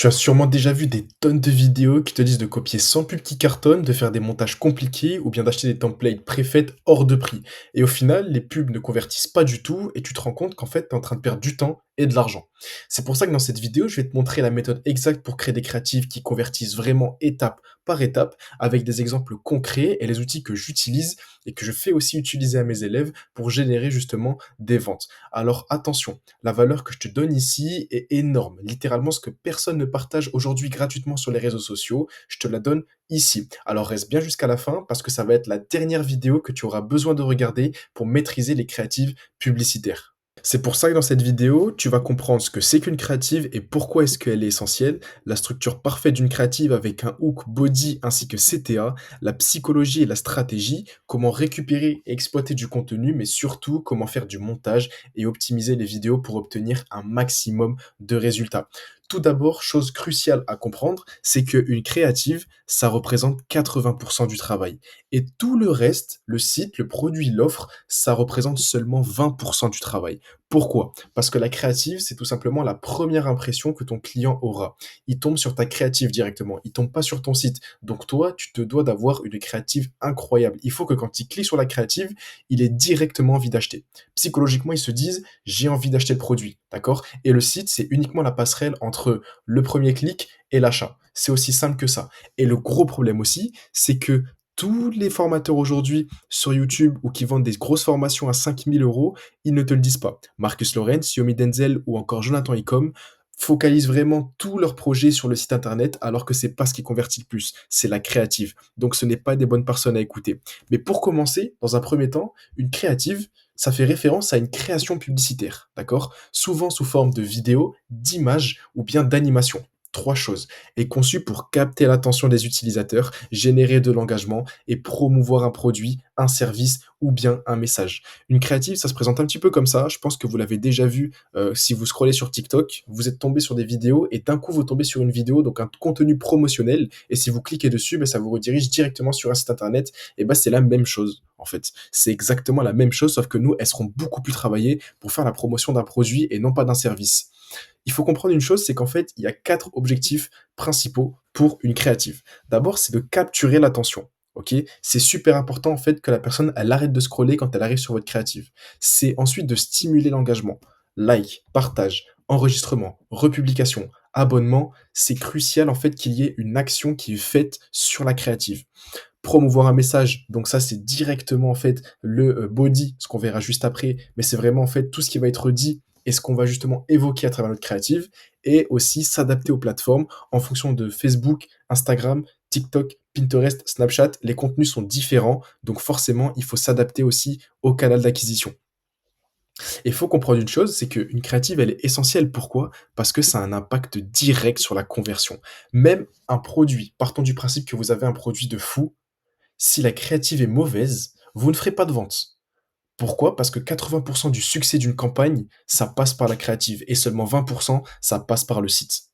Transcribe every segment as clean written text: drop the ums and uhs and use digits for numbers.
Tu as sûrement déjà vu des tonnes de vidéos qui te disent de copier 100 pubs qui cartonnent, de faire des montages compliqués ou bien d'acheter des templates préfaites hors de prix. Et au final, les pubs ne convertissent pas du tout et tu te rends compte qu'en fait, tu es en train de perdre du temps et de l'argent. C'est pour ça que dans cette vidéo, je vais te montrer la méthode exacte pour créer des créatives qui convertissent vraiment étape par étape avec des exemples concrets et les outils que j'utilise et que je fais aussi utiliser à mes élèves pour générer justement des ventes. Alors attention, la valeur que je te donne ici est énorme. Littéralement, ce que personne ne partage aujourd'hui gratuitement sur les réseaux sociaux, je te la donne ici. Alors reste bien jusqu'à la fin parce que ça va être la dernière vidéo que tu auras besoin de regarder pour maîtriser les créatives publicitaires. C'est pour ça que dans cette vidéo, tu vas comprendre ce que c'est qu'une créative et pourquoi est-ce qu'elle est essentielle, la structure parfaite d'une créative avec un hook, body ainsi que CTA, la psychologie et la stratégie, comment récupérer et exploiter du contenu, mais surtout comment faire du montage et optimiser les vidéos pour obtenir un maximum de résultats. Tout d'abord, chose cruciale à comprendre, c'est qu'une créative, ça représente 80% du travail. Et tout le reste, le site, le produit, l'offre, ça représente seulement 20% du travail. Pourquoi? Parce que la créative, c'est tout simplement la première impression que ton client aura. Il tombe sur ta créative directement, il tombe pas sur ton site. Donc toi, tu te dois d'avoir une créative incroyable. Il faut que quand il clique sur la créative, il ait directement envie d'acheter. Psychologiquement, ils se disent, j'ai envie d'acheter le produit, d'accord? Et le site, c'est uniquement la passerelle entre le premier clic et l'achat. C'est aussi simple que ça. Et le gros problème aussi, c'est que tous les formateurs aujourd'hui sur YouTube ou qui vendent des grosses formations à 5 000 euros, ils ne te le disent pas. Marcus Lawrence, Yomi Denzel ou encore Jonathan Icom focalisent vraiment tous leurs projets sur le site internet alors que c'est pas ce qui convertit le plus, c'est la créative. Donc ce n'est pas des bonnes personnes à écouter. Mais pour commencer, dans un premier temps, une créative, ça fait référence à une création publicitaire, d'accord? Souvent sous forme de vidéo, d'image ou bien d'animation. Trois choses, est conçue pour capter l'attention des utilisateurs, générer de l'engagement et promouvoir un produit, un service ou bien un message. Une créative, ça se présente un petit peu comme ça. Je pense que vous l'avez déjà vu si vous scrollez sur TikTok. Vous êtes tombé sur des vidéos et d'un coup, vous tombez sur une vidéo, donc un contenu promotionnel. Et si vous cliquez dessus, ben, ça vous redirige directement sur un site internet. Et ben, c'est la même chose, en fait. C'est exactement la même chose, sauf que nous, elles seront beaucoup plus travaillées pour faire la promotion d'un produit et non pas d'un service. Il faut comprendre une chose, c'est qu'en fait, il y a 4 objectifs principaux pour une créative. D'abord, c'est de capturer l'attention. Ok, c'est super important en fait que la personne elle arrête de scroller quand elle arrive sur votre créative. C'est ensuite de stimuler l'engagement. Like, partage, enregistrement, republication, abonnement, c'est crucial en fait qu'il y ait une action qui est faite sur la créative. Promouvoir un message, donc ça c'est directement en fait le body, ce qu'on verra juste après, mais c'est vraiment en fait tout ce qui va être dit et ce qu'on va justement évoquer à travers notre créative, et aussi s'adapter aux plateformes en fonction de Facebook, Instagram, TikTok, Pinterest, Snapchat. Les contenus sont différents, donc forcément il faut s'adapter aussi au canal d'acquisition. Et il faut comprendre une chose, c'est qu'une créative, elle est essentielle. Pourquoi? Parce que ça a un impact direct sur la conversion. Même un produit, partons du principe que vous avez un produit de fou, si la créative est mauvaise, vous ne ferez pas de vente. Pourquoi? Parce que 80% du succès d'une campagne, ça passe par la créative et seulement 20%, ça passe par le site.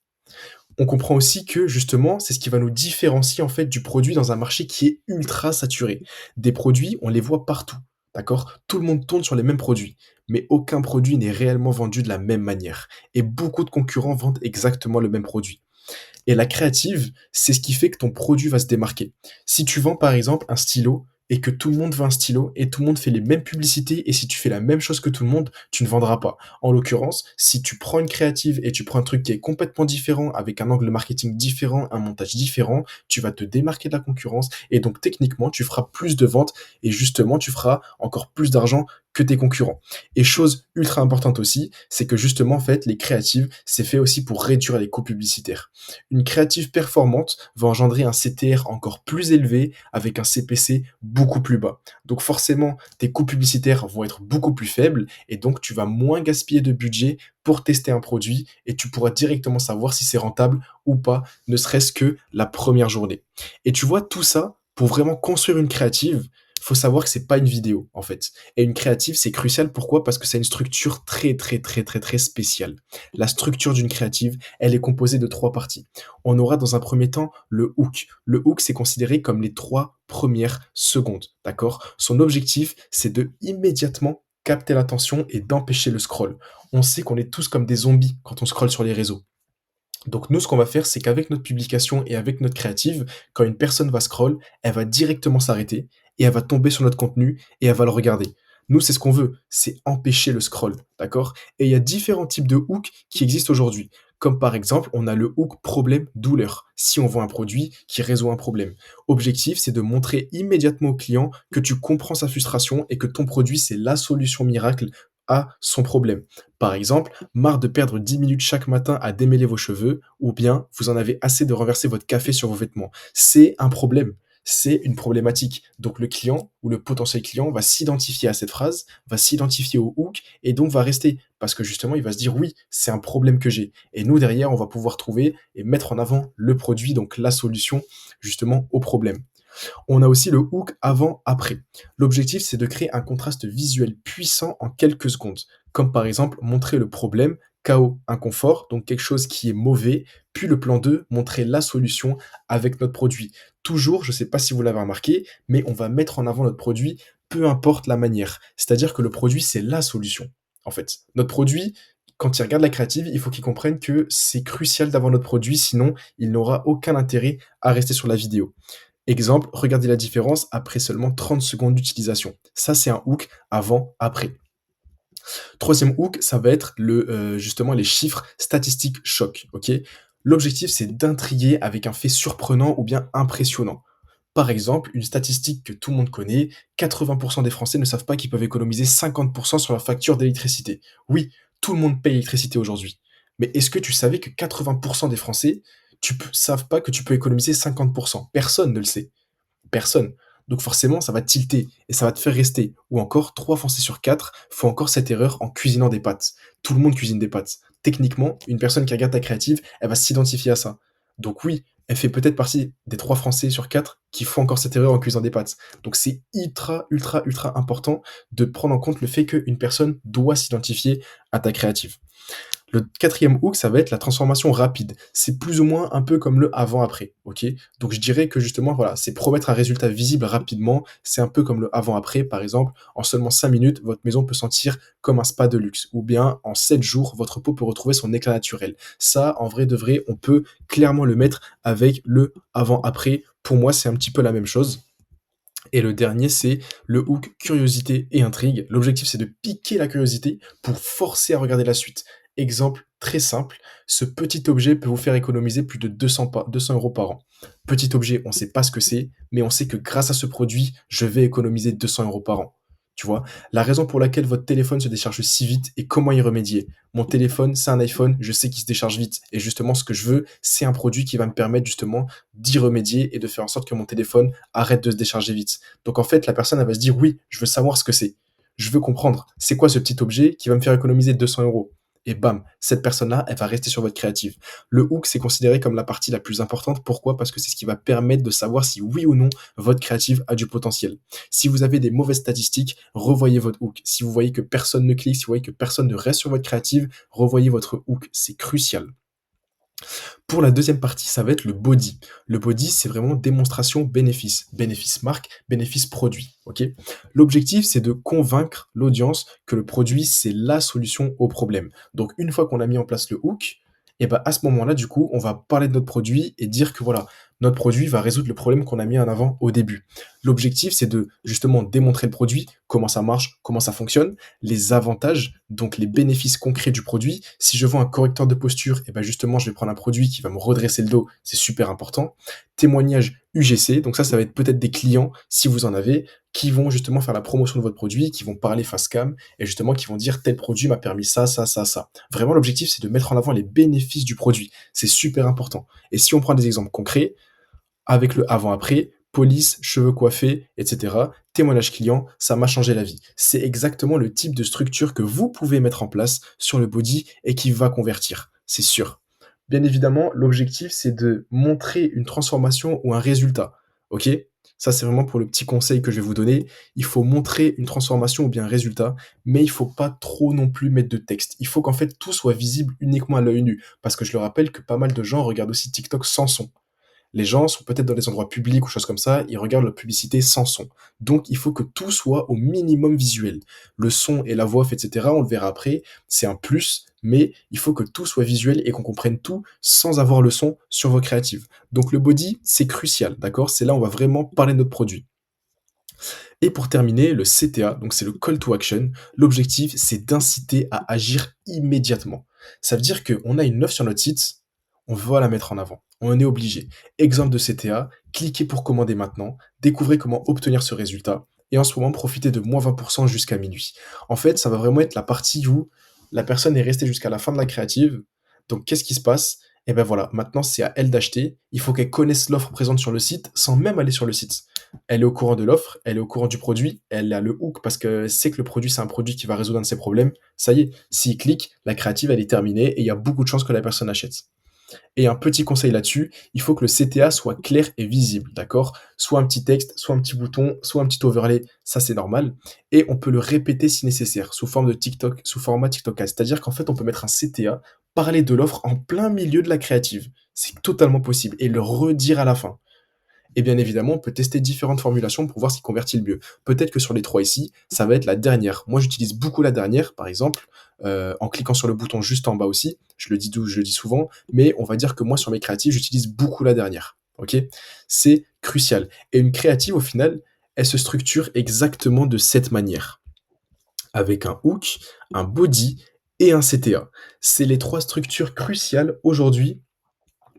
On comprend aussi que justement, c'est ce qui va nous différencier en fait du produit dans un marché qui est ultra saturé. Des produits, on les voit partout, d'accord? Tout le monde tourne sur les mêmes produits, mais aucun produit n'est réellement vendu de la même manière. Et beaucoup de concurrents vendent exactement le même produit. Et la créative, c'est ce qui fait que ton produit va se démarquer. Si tu vends par exemple un stylo et que tout le monde veut un stylo et tout le monde fait les mêmes publicités et si tu fais la même chose que tout le monde, tu ne vendras pas. En l'occurrence, si tu prends une créative et tu prends un truc qui est complètement différent avec un angle marketing différent, un montage différent, tu vas te démarquer de la concurrence et donc techniquement, tu feras plus de ventes et justement, tu feras encore plus d'argent que tes concurrents. Et chose ultra importante aussi, c'est que justement, en fait, les créatives, c'est fait aussi pour réduire les coûts publicitaires. Une créative performante va engendrer un CTR encore plus élevé avec un CPC beaucoup plus bas. Donc forcément, tes coûts publicitaires vont être beaucoup plus faibles et donc tu vas moins gaspiller de budget pour tester un produit et tu pourras directement savoir si c'est rentable ou pas, ne serait-ce que la première journée. Et tu vois, tout ça, pour vraiment construire une créative, faut savoir que c'est pas une vidéo en fait. Et une créative, c'est crucial. Pourquoi? Parce que c'est une structure très très très très très spéciale. La structure d'une créative, elle est composée de trois parties. On aura dans un premier temps le hook. Le hook, c'est considéré comme les 3 premières secondes, d'accord? Son objectif, c'est de immédiatement capter l'attention et d'empêcher le scroll. On sait qu'on est tous comme des zombies quand on scrolle sur les réseaux. Donc nous, ce qu'on va faire, c'est qu'avec notre publication et avec notre créative, quand une personne va scroll, elle va directement s'arrêter et elle va tomber sur notre contenu et elle va le regarder. Nous, c'est ce qu'on veut, c'est empêcher le scroll, d'accord? Et il y a différents types de hooks qui existent aujourd'hui. Comme par exemple, on a le hook problème-douleur, si on vend un produit qui résout un problème. Objectif, c'est de montrer immédiatement au client que tu comprends sa frustration et que ton produit, c'est la solution miracle à son problème. Par exemple, marre de perdre 10 minutes chaque matin à démêler vos cheveux, ou bien vous en avez assez de renverser votre café sur vos vêtements. C'est un problème, c'est une problématique. Donc le client ou le potentiel client va s'identifier à cette phrase, va s'identifier au hook et donc va rester parce que justement il va se dire oui, c'est un problème que j'ai. Et nous derrière, on va pouvoir trouver et mettre en avant le produit, donc la solution justement au problème. On a aussi le hook avant-après. L'objectif, c'est de créer un contraste visuel puissant en quelques secondes, comme par exemple montrer le problème, chaos, inconfort, donc quelque chose qui est mauvais, puis le plan 2, montrer la solution avec notre produit. Toujours, je ne sais pas si vous l'avez remarqué, mais on va mettre en avant notre produit, peu importe la manière. C'est-à-dire que le produit, c'est la solution, en fait. Notre produit, quand il regarde la créative, il faut qu'il comprenne que c'est crucial d'avoir notre produit, sinon il n'aura aucun intérêt à rester sur la vidéo. Exemple, regardez la différence après seulement 30 secondes d'utilisation. Ça, c'est un hook avant-après. Troisième hook, ça va être justement les chiffres statistiques choc. Ok. L'objectif, c'est d'intriguer avec un fait surprenant ou bien impressionnant. Par exemple, une statistique que tout le monde connaît, 80% des Français ne savent pas qu'ils peuvent économiser 50% sur leur facture d'électricité. Oui, tout le monde paye l'électricité aujourd'hui. Mais est-ce que tu savais que 80% des Français savent pas que tu peux économiser 50%? Personne ne le sait. Personne. Donc forcément, ça va te tilter et ça va te faire rester. Ou encore, 3 Français sur 4 font encore cette erreur en cuisinant des pâtes. Tout le monde cuisine des pâtes. Techniquement, une personne qui regarde ta créative, elle va s'identifier à ça. Donc oui, elle fait peut-être partie des 3 Français sur 4 qui font encore cette erreur en cuisinant des pâtes. Donc c'est ultra, ultra, ultra important de prendre en compte le fait qu'une personne doit s'identifier à ta créative. Le quatrième hook, ça va être la transformation rapide. C'est plus ou moins un peu comme le avant-après, ok? Donc je dirais que justement, voilà, c'est promettre un résultat visible rapidement. C'est un peu comme le avant-après, par exemple, en seulement 5 minutes, votre maison peut sentir comme un spa de luxe. Ou bien en 7 jours, votre peau peut retrouver son éclat naturel. Ça, en vrai de vrai, on peut clairement le mettre avec le avant-après. Pour moi, c'est un petit peu la même chose. Et le dernier, c'est le hook curiosité et intrigue. L'objectif, c'est de piquer la curiosité pour forcer à regarder la suite. Exemple très simple, ce petit objet peut vous faire économiser plus de 200 euros par an. Petit objet, on ne sait pas ce que c'est, mais on sait que grâce à ce produit, je vais économiser 200 euros par an. Tu vois, la raison pour laquelle votre téléphone se décharge si vite et comment y remédier. Mon téléphone, c'est un iPhone, je sais qu'il se décharge vite. Et justement, ce que je veux, c'est un produit qui va me permettre justement d'y remédier et de faire en sorte que mon téléphone arrête de se décharger vite. Donc en fait, la personne, elle va se dire, oui, je veux savoir ce que c'est. Je veux comprendre. C'est quoi ce petit objet qui va me faire économiser 200 euros? Et bam, cette personne-là, elle va rester sur votre créative. Le hook, c'est considéré comme la partie la plus importante. Pourquoi? Parce que c'est ce qui va permettre de savoir si oui ou non votre créative a du potentiel. Si vous avez des mauvaises statistiques, revoyez votre hook. Si vous voyez que personne ne clique, si vous voyez que personne ne reste sur votre créative, revoyez votre hook. C'est crucial. Pour la deuxième partie, ça va être le body. Le body, c'est vraiment démonstration bénéfice. Bénéfice marque, bénéfice produit. Ok. L'objectif, c'est de convaincre l'audience que le produit, c'est la solution au problème. Donc, une fois qu'on a mis en place le hook, et ben à ce moment-là, du coup, on va parler de notre produit et dire que voilà, notre produit va résoudre le problème qu'on a mis en avant au début. L'objectif, c'est de justement démontrer le produit, comment ça marche, comment ça fonctionne, les avantages, donc les bénéfices concrets du produit. Si je vends un correcteur de posture, et ben justement, je vais prendre un produit qui va me redresser le dos, c'est super important. Témoignage UGC, donc ça va être peut-être des clients, si vous en avez, qui vont justement faire la promotion de votre produit, qui vont parler face cam, et justement qui vont dire tel produit m'a permis ça, ça, ça, ça. Vraiment, l'objectif, c'est de mettre en avant les bénéfices du produit. C'est super important. Et si on prend des exemples concrets, avec le avant-après, police, cheveux coiffés, etc. Témoignage client, ça m'a changé la vie. C'est exactement le type de structure que vous pouvez mettre en place sur le body et qui va convertir, c'est sûr. Bien évidemment, l'objectif, c'est de montrer une transformation ou un résultat. Ok? Ça, c'est vraiment pour le petit conseil que je vais vous donner. Il faut montrer une transformation ou bien un résultat, mais il faut pas trop non plus mettre de texte. Il faut qu'en fait tout soit visible uniquement à l'œil nu. Parce que je le rappelle que pas mal de gens regardent aussi TikTok sans son. Les gens sont peut-être dans des endroits publics ou choses comme ça, ils regardent la publicité sans son. Donc il faut que tout soit au minimum visuel. Le son et la voix off, et cetera, on le verra après, c'est un plus, mais il faut que tout soit visuel et qu'on comprenne tout sans avoir le son sur vos créatives. Donc le body, c'est crucial, d'accord? C'est là où on va vraiment parler de notre produit. Et pour terminer, le CTA, donc c'est le call to action. L'objectif, c'est d'inciter à agir immédiatement. Ça veut dire qu'on a une offre sur notre site, on va la mettre en avant. On en est obligé. Exemple de CTA, cliquez pour commander maintenant, découvrez comment obtenir ce résultat, et en ce moment, profitez de moins 20% jusqu'à minuit. En fait, ça va vraiment être la partie où la personne est restée jusqu'à la fin de la créative. Donc, qu'est-ce qui se passe? Et ben voilà, maintenant c'est à elle d'acheter. Il faut qu'elle connaisse l'offre présente sur le site sans même aller sur le site. Elle est au courant de l'offre, elle est au courant du produit, elle a le hook parce que sait que le produit, c'est un produit qui va résoudre un de ses problèmes. Ça y est, s'il clique, la créative, elle est terminée et il y a beaucoup de chances que la personne achète. Et un petit conseil là-dessus, il faut que le CTA soit clair et visible, d'accord? Soit un petit texte, soit un petit bouton, soit un petit overlay, ça c'est normal. Et on peut le répéter si nécessaire, sous forme de TikTok, sous format TikTok. C'est-à-dire qu'en fait, on peut mettre un CTA, parler de l'offre en plein milieu de la créative. C'est totalement possible. Et le redire à la fin. Et bien évidemment, on peut tester différentes formulations pour voir ce qui convertit le mieux. Peut-être que sur les trois ici, ça va être la dernière. Moi, j'utilise beaucoup la dernière, par exemple, en cliquant sur le bouton juste en bas aussi. Je le dis souvent, mais on va dire que moi, sur mes créatives, j'utilise beaucoup la dernière. Ok? C'est crucial. Et une créative, au final, elle se structure exactement de cette manière, avec un hook, un body et un CTA. C'est les trois structures cruciales aujourd'hui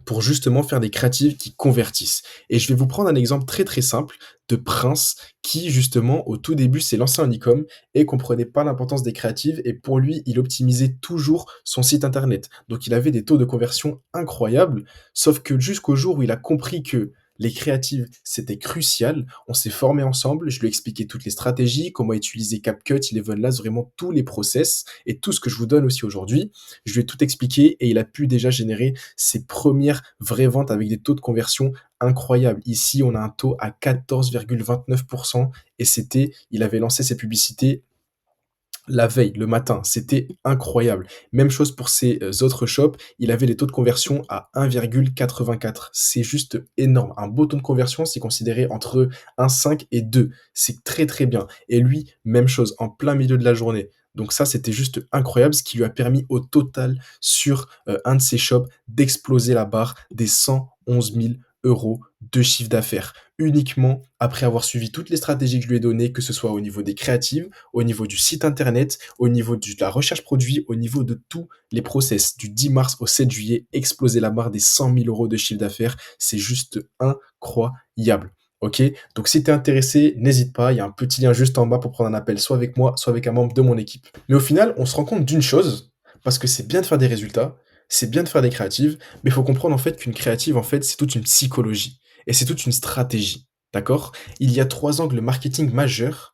pour justement faire des créatives qui convertissent. Et je vais vous prendre un exemple très très simple de Prince qui justement au tout début s'est lancé en e-com et comprenait pas l'importance des créatives et pour lui il optimisait toujours son site internet. Donc il avait des taux de conversion incroyables, sauf que jusqu'au jour où il a compris que les créatives, c'était crucial. On s'est formé ensemble. Je lui ai expliqué toutes les stratégies, comment utiliser CapCut, Elevenlabs, vraiment tous les process et tout ce que je vous donne aussi aujourd'hui. Je lui ai tout expliqué et il a pu déjà générer ses premières vraies ventes avec des taux de conversion incroyables. Ici, on a un taux à 14,29% et il avait lancé ses publicités la veille, le matin, c'était incroyable. Même chose pour ses autres shops, il avait des taux de conversion à 1,84. C'est juste énorme. Un beau taux de conversion, c'est considéré entre 1,5 et 2. C'est très très bien. Et lui, même chose, en plein milieu de la journée. Donc ça, c'était juste incroyable, ce qui lui a permis au total sur un de ses shops d'exploser la barre des 111 000 euros de chiffre d'affaires uniquement après avoir suivi toutes les stratégies que je lui ai données, que ce soit au niveau des créatives, au niveau du site internet, au niveau de la recherche produit, au niveau de tous les process. Du 10 mars au 7 juillet, exploser la barre des 100 000 euros de chiffre d'affaires, c'est juste incroyable. Ok? Donc si tu es intéressé, n'hésite pas, il y a un petit lien juste en bas pour prendre un appel, soit avec moi, soit avec un membre de mon équipe. Mais au final, on se rend compte d'une chose, parce que c'est bien de faire des résultats, c'est bien de faire des créatives, mais il faut comprendre en fait qu'une créative, en fait, c'est toute une psychologie et c'est toute une stratégie. D'accord? Il y a trois angles marketing majeurs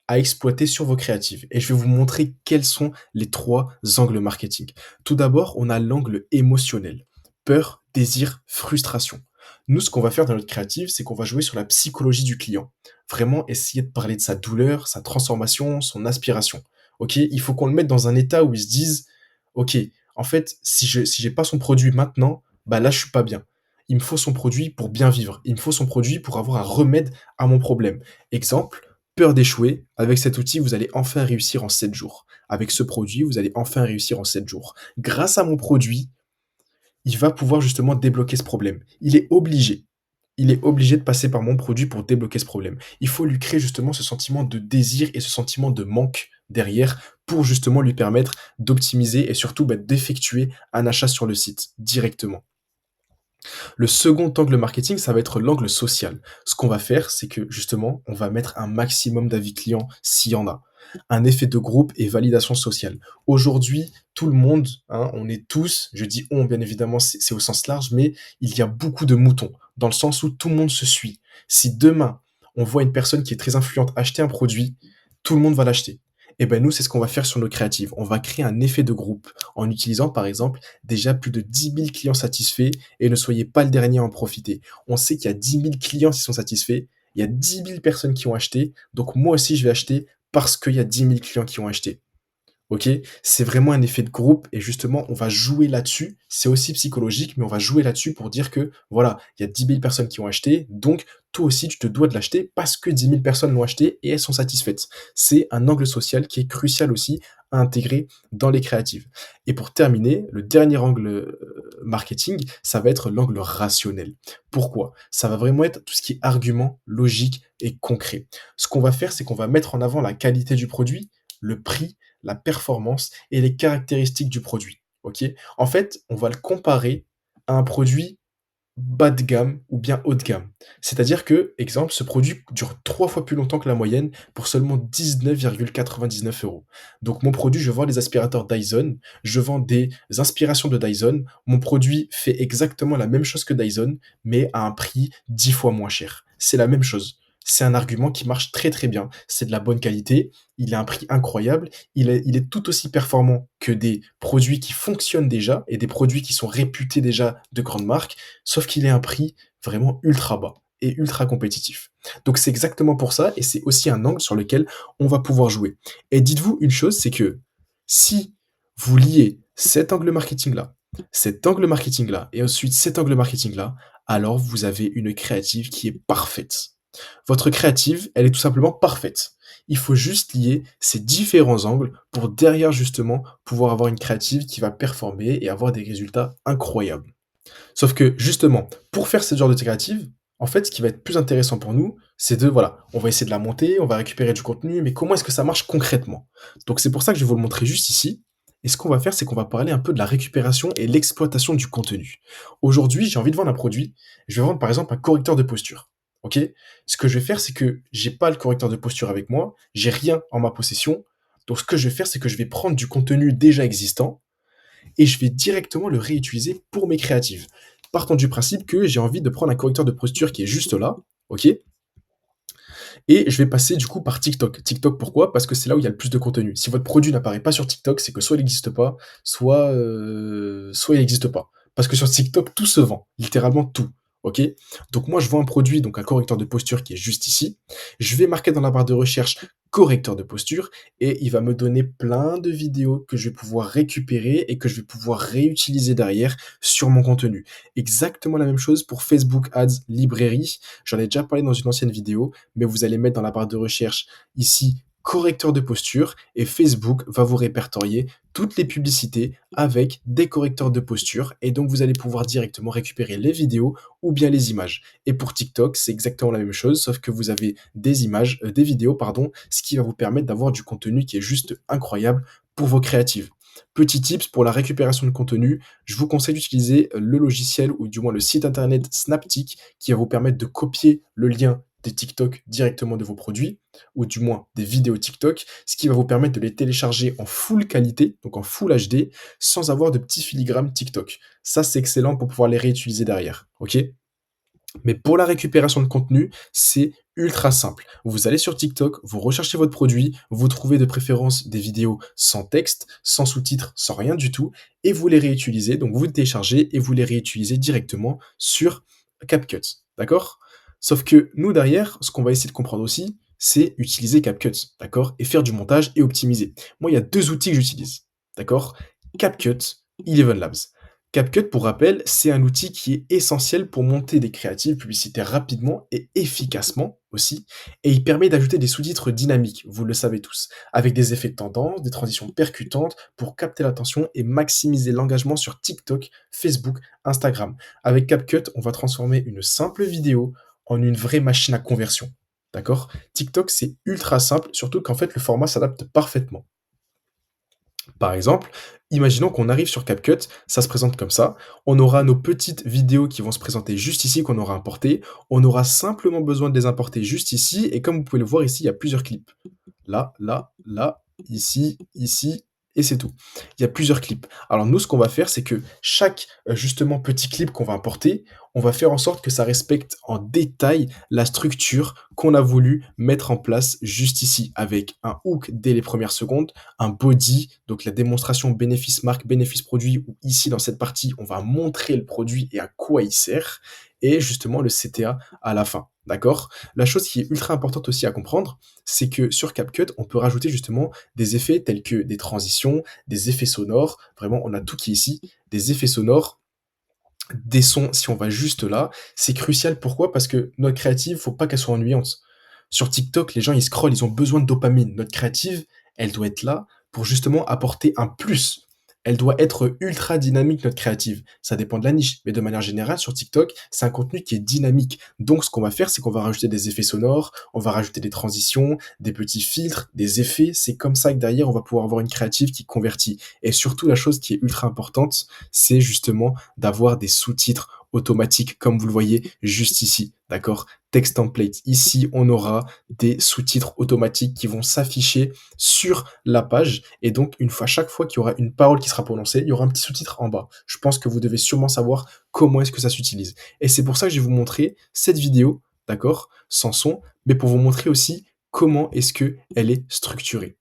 à exploiter sur vos créatives. Et je vais vous montrer quels sont les trois angles marketing. Tout d'abord, on a l'angle émotionnel. Peur, désir, frustration. Nous, ce qu'on va faire dans notre créative, c'est qu'on va jouer sur la psychologie du client. Vraiment essayer de parler de sa douleur, sa transformation, son aspiration. Ok? Il faut qu'on le mette dans un état où il se dise, ok, en fait, si j'ai pas son produit maintenant, bah là, je suis pas bien. Il me faut son produit pour bien vivre. Il me faut son produit pour avoir un remède à mon problème. Exemple, peur d'échouer. Avec cet outil, vous allez enfin réussir en 7 jours. Avec ce produit, vous allez enfin réussir en 7 jours. Grâce à mon produit, il va pouvoir justement débloquer ce problème. Il est obligé. Il est obligé de passer par mon produit pour débloquer ce problème. Il faut lui créer justement ce sentiment de désir et ce sentiment de manque derrière pour justement lui permettre d'optimiser et surtout d'effectuer un achat sur le site directement. Le second angle marketing, ça va être l'angle social. Ce qu'on va faire, c'est que justement, on va mettre un maximum d'avis clients s'il y en a. Un effet de groupe et validation sociale. Aujourd'hui, tout le monde, hein, on est tous, je dis on bien évidemment, c'est au sens large, mais il y a beaucoup de moutons, dans le sens où tout le monde se suit. Si demain, on voit une personne qui est très influente acheter un produit, tout le monde va l'acheter. Et ben nous, c'est ce qu'on va faire sur nos créatives. On va créer un effet de groupe en utilisant par exemple déjà plus de 10 000 clients satisfaits et ne soyez pas le dernier à en profiter. On sait qu'il y a 10 000 clients qui sont satisfaits, il y a 10 000 personnes qui ont acheté, donc moi aussi je vais acheter parce qu'il y a 10 000 clients qui ont acheté. OK? C'est vraiment un effet de groupe et justement, on va jouer là-dessus. C'est aussi psychologique, mais on va jouer là-dessus pour dire que, voilà, il y a 10 000 personnes qui ont acheté, donc toi aussi, tu te dois de l'acheter parce que 10 000 personnes l'ont acheté et elles sont satisfaites. C'est un angle social qui est crucial aussi à intégrer dans les créatives. Et pour terminer, le dernier angle, marketing, ça va être l'angle rationnel. Pourquoi? Ça va vraiment être tout ce qui est argument, logique et concret. Ce qu'on va faire, c'est qu'on va mettre en avant la qualité du produit, le prix, la performance et les caractéristiques du produit. OK? En fait, on va le comparer à un produit bas de gamme ou bien haut de gamme. C'est-à-dire que, exemple, ce produit dure 3 fois plus longtemps que la moyenne pour seulement 19,99 €. Donc mon produit, je vends des aspirateurs Dyson, je vends des inspirations de Dyson. Mon produit fait exactement la même chose que Dyson, mais à un prix 10 fois moins cher. C'est la même chose. C'est un argument qui marche très très bien. C'est de la bonne qualité, il a un prix incroyable, il est tout aussi performant que des produits qui fonctionnent déjà et des produits qui sont réputés déjà de grandes marques. Sauf qu'il est à un prix vraiment ultra bas et ultra compétitif. Donc c'est exactement pour ça et c'est aussi un angle sur lequel on va pouvoir jouer. Et dites-vous une chose, c'est que si vous liez cet angle marketing-là et ensuite cet angle marketing-là, alors vous avez une créative qui est parfaite. Votre créative, elle est tout simplement parfaite. Il faut juste lier ces différents angles pour derrière justement pouvoir avoir une créative qui va performer et avoir des résultats incroyables. Sauf que justement, pour faire ce genre de créative, en fait, ce qui va être plus intéressant pour nous, c'est de, voilà, on va essayer de la monter, on va récupérer du contenu, mais comment est-ce que ça marche concrètement? Donc c'est pour ça que je vais vous le montrer juste ici. Et ce qu'on va faire, c'est qu'on va parler un peu de la récupération et l'exploitation du contenu. Aujourd'hui, j'ai envie de vendre un produit. Je vais vendre par exemple un correcteur de posture. Ok? Ce que je vais faire, c'est que j'ai pas le correcteur de posture avec moi, j'ai rien en ma possession. Donc ce que je vais faire, c'est que je vais prendre du contenu déjà existant et je vais directement le réutiliser pour mes créatives. Partant du principe que j'ai envie de prendre un correcteur de posture qui est juste là, ok? Et je vais passer du coup par TikTok. TikTok pourquoi? Parce que c'est là où il y a le plus de contenu. Si votre produit n'apparaît pas sur TikTok, c'est que soit il n'existe pas, soit il n'existe pas. Parce que sur TikTok, tout se vend, littéralement tout. Ok? Donc moi, je vends un produit, donc un correcteur de posture qui est juste ici. Je vais marquer dans la barre de recherche correcteur de posture et il va me donner plein de vidéos que je vais pouvoir récupérer et que je vais pouvoir réutiliser derrière sur mon contenu. Exactement la même chose pour Facebook Ads Librairie. J'en ai déjà parlé dans une ancienne vidéo, mais vous allez mettre dans la barre de recherche ici correcteur de posture et Facebook va vous répertorier toutes les publicités avec des correcteurs de posture et donc vous allez pouvoir directement récupérer les vidéos ou bien les images. Et pour TikTok, c'est exactement la même chose, sauf que vous avez des images, des vidéos, pardon, ce qui va vous permettre d'avoir du contenu qui est juste incroyable pour vos créatives. Petit tips pour la récupération de contenu, je vous conseille d'utiliser le logiciel ou du moins le site internet Snaptic qui va vous permettre de copier le lien des TikTok directement de vos produits, ou du moins des vidéos TikTok, ce qui va vous permettre de les télécharger en full qualité, donc en full HD, sans avoir de petits filigrammes TikTok. Ça, c'est excellent pour pouvoir les réutiliser derrière. Ok? Mais pour la récupération de contenu, c'est ultra simple. Vous allez sur TikTok, vous recherchez votre produit, vous trouvez de préférence des vidéos sans texte, sans sous-titres, sans rien du tout, et vous les réutilisez. Donc vous les téléchargez et vous les réutilisez directement sur CapCut. D'accord? Sauf que nous, derrière, ce qu'on va essayer de comprendre aussi, c'est utiliser CapCut. D'accord? Et faire du montage et optimiser. Moi, il y a deux outils que j'utilise. D'accord? CapCut, Eleven Labs. CapCut, pour rappel, c'est un outil qui est essentiel pour monter des créatives publicitaires rapidement et efficacement aussi, et il permet d'ajouter des sous-titres dynamiques, vous le savez tous, avec des effets de tendance, des transitions percutantes pour capter l'attention et maximiser l'engagement sur TikTok, Facebook, Instagram. Avec CapCut, on va transformer une simple vidéo en une vraie machine à conversion. D'accord? TikTok, c'est ultra simple, surtout qu'en fait, le format s'adapte parfaitement. Par exemple, imaginons qu'on arrive sur CapCut, ça se présente comme ça. On aura nos petites vidéos qui vont se présenter juste ici, qu'on aura importées. On aura simplement besoin de les importer juste ici. Et comme vous pouvez le voir ici, il y a plusieurs clips. Là, là, là, ici, ici, et c'est tout. Il y a plusieurs clips. Alors nous, ce qu'on va faire, c'est que chaque justement petit clip qu'on va importer, on va faire en sorte que ça respecte en détail la structure qu'on a voulu mettre en place juste ici, avec un hook dès les premières secondes, un body, donc la démonstration bénéfice marque, bénéfice produit, où ici dans cette partie, on va montrer le produit et à quoi il sert, et justement le CTA à la fin. d'accord? La chose qui est ultra importante aussi à comprendre, c'est que sur CapCut, on peut rajouter justement des effets tels que des transitions, des effets sonores, vraiment on a tout qui est ici, des effets sonores, des sons, si on va juste là, c'est crucial. Pourquoi? Parce que notre créative, faut pas qu'elle soit ennuyante. Sur TikTok, les gens, ils scrollent, ils ont besoin de dopamine. Notre créative, elle doit être là pour justement apporter un plus. Elle doit être ultra dynamique, notre créative. Ça dépend de la niche. Mais de manière générale, sur TikTok, c'est un contenu qui est dynamique. Donc, ce qu'on va faire, c'est qu'on va rajouter des effets sonores, on va rajouter des transitions, des petits filtres, des effets. C'est comme ça que derrière, on va pouvoir avoir une créative qui convertit. Et surtout, la chose qui est ultra importante, c'est justement d'avoir des sous-titres automatiques, comme vous le voyez juste ici, d'accord? Text template. Ici, on aura des sous-titres automatiques qui vont s'afficher sur la page. Et donc, chaque fois qu'il y aura une parole qui sera prononcée, il y aura un petit sous-titre en bas. Je pense que vous devez sûrement savoir comment est-ce que ça s'utilise. Et c'est pour ça que je vais vous montrer cette vidéo, d'accord? Sans son, mais pour vous montrer aussi comment est-ce que elle est structurée.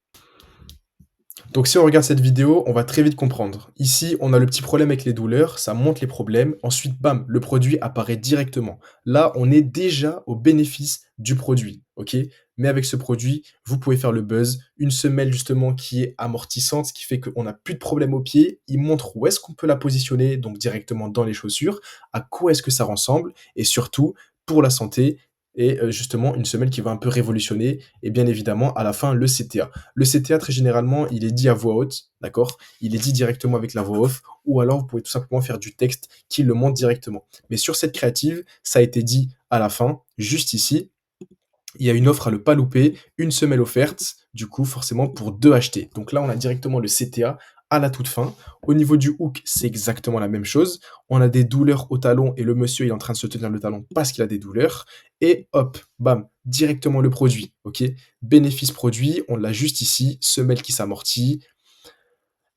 Donc si on regarde cette vidéo, on va très vite comprendre. Ici, on a le petit problème avec les douleurs, ça montre les problèmes. Ensuite, bam, le produit apparaît directement. Là, on est déjà au bénéfice du produit, ok? Mais avec ce produit, vous pouvez faire le buzz. Une semelle justement qui est amortissante, ce qui fait qu'on n'a plus de problème au pied. Il montre où est-ce qu'on peut la positionner, donc directement dans les chaussures, à quoi est-ce que ça ressemble, et surtout, pour la santé, et justement une semelle qui va un peu révolutionner, et bien évidemment, à la fin, le CTA. Le CTA, très généralement, il est dit à voix haute, d'accord? Il est dit directement avec la voix off, ou alors vous pouvez tout simplement faire du texte qui le montre directement. Mais sur cette créative, ça a été dit à la fin, juste ici, il y a une offre à ne pas louper, une semelle offerte, du coup, forcément, pour 2 achetés. Donc là, on a directement le CTA à la toute fin. Au niveau du hook, c'est exactement la même chose. On a des douleurs au talon et le monsieur il est en train de se tenir le talon parce qu'il a des douleurs. Et hop, bam, directement le produit. Ok? Bénéfice produit, on l'a juste ici, semelle qui s'amortit,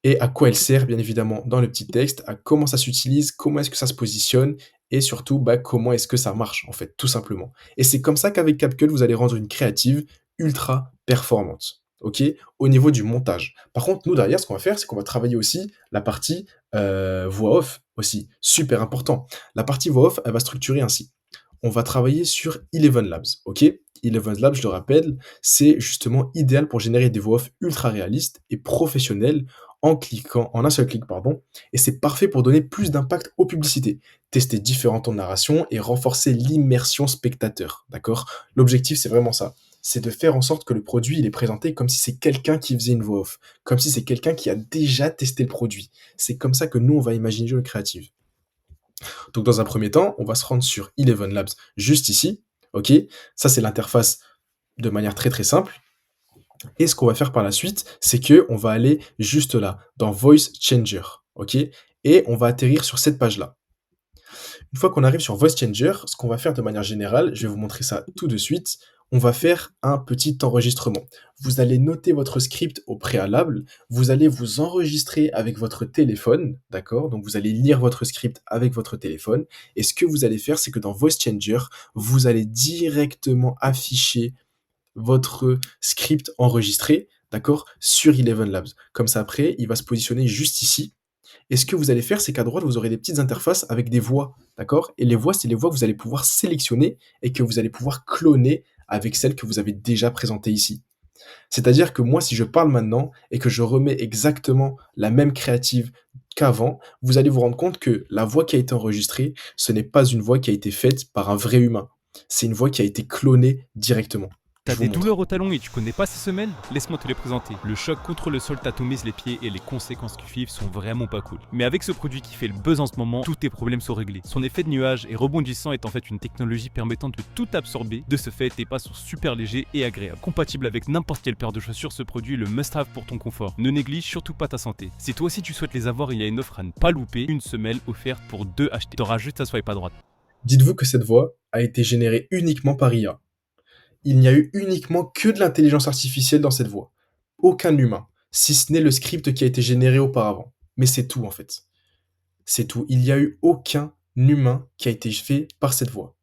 et à quoi elle sert, bien évidemment, dans le petit texte, à comment ça s'utilise, comment est-ce que ça se positionne, et surtout, bah, comment est-ce que ça marche, en fait, tout simplement. Et c'est comme ça qu'avec CapCut, vous allez rendre une créative ultra performante. Ok? Au niveau du montage. Par contre, nous, derrière, ce qu'on va faire, c'est qu'on va travailler aussi la partie voix off aussi. Super important. La partie voix off, elle va structurer ainsi. On va travailler sur Eleven Labs, ok? Eleven Labs, je le rappelle, c'est justement idéal pour générer des voix off ultra réalistes et professionnelles en un seul clic, pardon. Et c'est parfait pour donner plus d'impact aux publicités, tester différents temps de narration et renforcer l'immersion spectateur, d'accord? L'objectif, c'est vraiment ça. C'est de faire en sorte que le produit, il est présenté comme si c'est quelqu'un qui faisait une voix off, comme si c'est quelqu'un qui a déjà testé le produit. C'est comme ça que nous, on va imaginer le créatif. Donc dans un premier temps, on va se rendre sur Eleven Labs juste ici, ok? Ça, c'est l'interface de manière très très simple. Et ce qu'on va faire par la suite, c'est que on va aller juste là, dans Voice Changer, ok? Et on va atterrir sur cette page-là. Une fois qu'on arrive sur Voice Changer, ce qu'on va faire de manière générale, je vais vous montrer ça tout de suite, on va faire un petit enregistrement. Vous allez noter votre script au préalable, vous allez vous enregistrer avec votre téléphone, d'accord? Donc vous allez lire votre script avec votre téléphone, et ce que vous allez faire, c'est que dans Voice Changer, vous allez directement afficher votre script enregistré, d'accord? Sur Eleven Labs. Comme ça, après, il va se positionner juste ici, et ce que vous allez faire, c'est qu'à droite, vous aurez des petites interfaces avec des voix, d'accord? Et les voix, c'est les voix que vous allez pouvoir sélectionner et que vous allez pouvoir cloner avec celles que vous avez déjà présentées ici. C'est-à-dire que moi, si je parle maintenant et que je remets exactement la même créative qu'avant, vous allez vous rendre compte que la voix qui a été enregistrée, ce n'est pas une voix qui a été faite par un vrai humain. C'est une voix qui a été clonée directement. Je T'as vous des montre. douleurs au talon et tu connais pas ces semelles? Laisse-moi te les présenter. Le choc contre le sol t'atomise les pieds et les conséquences qui suivent sont vraiment pas cool. Mais avec ce produit qui fait le buzz en ce moment, tous tes problèmes sont réglés. Son effet de nuage et rebondissant est en fait une technologie permettant de tout absorber. De ce fait, tes pas sont super légers et agréables. Compatible avec n'importe quelle paire de chaussures, ce produit est le must-have pour ton confort. Ne néglige surtout pas ta santé. Si toi aussi tu souhaites les avoir, il y a une offre à ne pas louper, une semelle offerte pour 2 achetés. T'auras juste à swipe à droite. Dites-vous que cette voix a été générée uniquement par IA. Il n'y a eu uniquement que de l'intelligence artificielle dans cette voix. Aucun humain, si ce n'est le script qui a été généré auparavant. Mais c'est tout en fait. C'est tout. Il n'y a eu aucun humain qui a été fait par cette voix.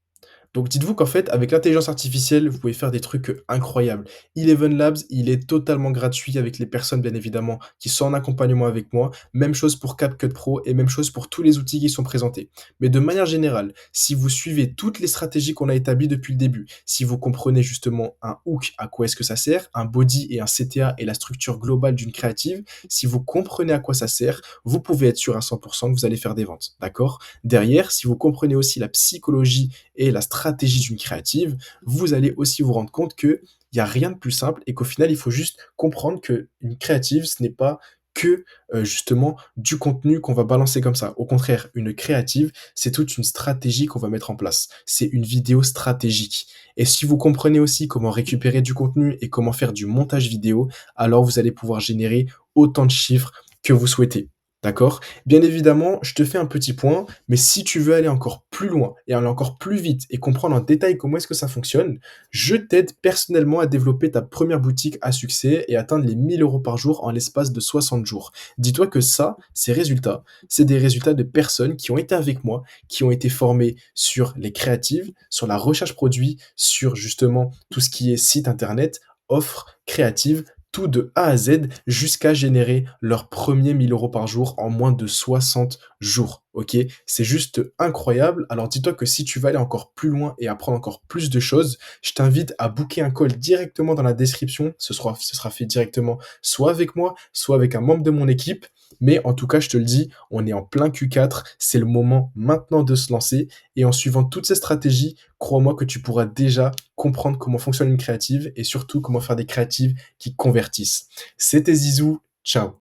Donc dites-vous qu'en fait, avec l'intelligence artificielle, vous pouvez faire des trucs, incroyables. Eleven Labs, il est totalement gratuit avec les personnes, bien évidemment, qui sont en accompagnement avec moi. Même chose pour CapCut Pro et même chose pour tous les outils qui sont présentés. Mais de manière générale, si vous suivez toutes les stratégies qu'on a établies depuis le début, si vous comprenez justement un hook, à quoi est-ce que ça sert, un body et un CTA et la structure globale d'une créative, si vous comprenez à quoi ça sert, vous pouvez être sûr à 100 que vous allez faire des ventes, d'accord? Derrière, si vous comprenez aussi la psychologie et la stratégie d'une créative, vous allez aussi vous rendre compte qu'il y a rien de plus simple et qu'au final, il faut juste comprendre qu'une créative, ce n'est pas que, justement du contenu qu'on va balancer comme ça. Au contraire, une créative, c'est toute une stratégie qu'on va mettre en place. C'est une vidéo stratégique et si vous comprenez aussi comment récupérer du contenu et comment faire du montage vidéo, alors vous allez pouvoir générer autant de chiffres que vous souhaitez. D'accord? Bien évidemment, je te fais un petit point, mais si tu veux aller encore plus loin et aller encore plus vite et comprendre en détail comment est-ce que ça fonctionne, je t'aide personnellement à développer ta première boutique à succès et atteindre les 1 000 € par jour en l'espace de 60 jours. Dis-toi que ça, ces résultats, c'est des résultats de personnes qui ont été avec moi, qui ont été formées sur les créatives, sur la recherche produit, sur justement tout ce qui est site internet, offres créatives, tout de A à Z jusqu'à générer leurs premiers 1 000 € par jour en moins de 60 jours. Ok? C'est juste incroyable. Alors dis-toi que si tu veux aller encore plus loin et apprendre encore plus de choses, je t'invite à booker un call directement dans la description. Ce sera fait directement soit avec moi, soit avec un membre de mon équipe. Mais en tout cas, je te le dis, on est en plein Q4. C'est le moment maintenant de se lancer. Et en suivant toutes ces stratégies, crois-moi que tu pourras déjà comprendre comment fonctionne une créative et surtout comment faire des créatives qui convertissent. C'était Zizou. Ciao.